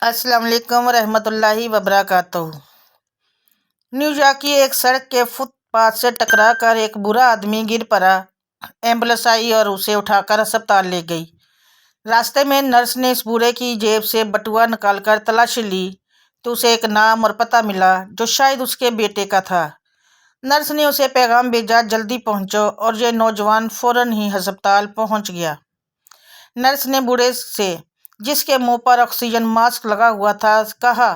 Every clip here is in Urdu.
السلام علیکم ورحمۃ اللہ وبرکاتہ۔ نیو یارک کی ایک سڑک کے فٹ پاتھ سے ٹکرا کر ایک بوڑھا آدمی گر پڑا۔ ایمبولینس آئی اور اسے اٹھا کر ہسپتال لے گئی۔ راستے میں نرس نے اس بوڑھے کی جیب سے بٹوا نکال کر تلاشی لی تو اسے ایک نام اور پتہ ملا جو شاید اس کے بیٹے کا تھا۔ نرس نے اسے پیغام بھیجا، جلدی پہنچو، اور یہ نوجوان فوراً ہی ہسپتال پہنچ گیا۔ نرس نے بوڑھے سے، جس کے منہ پر آکسیجن ماسک لگا ہوا تھا، کہا،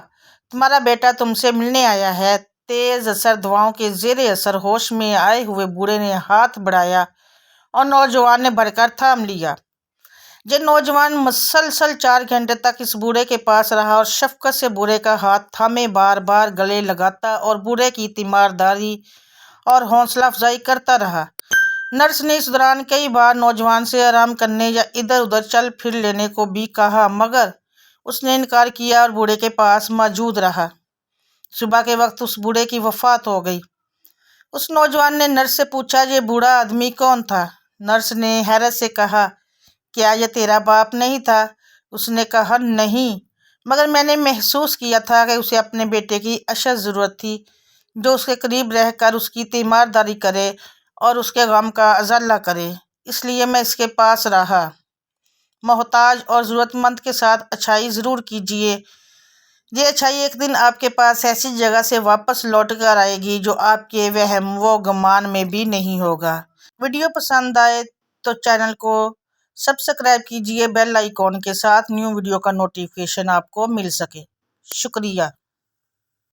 تمہارا بیٹا تم سے ملنے آیا ہے۔ تیز اثر دواؤں کے زیر اثر ہوش میں آئے ہوئے بوڑھے نے ہاتھ بڑھایا اور نوجوان نے بڑھ کر تھام لیا۔ یہ نوجوان مسلسل 4 گھنٹے تک اس بوڑھے کے پاس رہا اور شفقت سے بوڑھے کا ہاتھ تھامے بار بار گلے لگاتا اور بوڑھے کی تیمارداری اور حوصلہ افزائی کرتا رہا۔ نرس نے اس دوران کئی بار نوجوان سے آرام کرنے یا ادھر ادھر چل پھر لینے کو بھی کہا، مگر اس نے انکار کیا اور بوڑھے کے پاس موجود رہا۔ صبح کے وقت اس بوڑھے کی وفات ہو گئی۔ اس نوجوان نے نرس سے پوچھا، یہ بوڑھا آدمی کون تھا؟ نرس نے حیرت سے کہا، کیا یہ تیرا باپ نہیں تھا؟ اس نے کہا، نہیں، مگر میں نے محسوس کیا تھا کہ اسے اپنے بیٹے کی اشد ضرورت تھی، جو اس کے قریب رہ کر اس کی تیمارداری کرے اور اس کے غم کا ازالہ کرے، اس لیے میں اس کے پاس رہا۔ محتاج اور ضرورت مند کے ساتھ اچھائی ضرور کیجیے۔ یہ اچھائی ایک دن آپ کے پاس ایسی جگہ سے واپس لوٹ کر آئے گی جو آپ کے وہم و گمان میں بھی نہیں ہوگا۔ ویڈیو پسند آئے تو چینل کو سبسکرائب کیجیے بیل آئیکن کے ساتھ، نیو ویڈیو کا نوٹیفیکیشن آپ کو مل سکے۔ شکریہ۔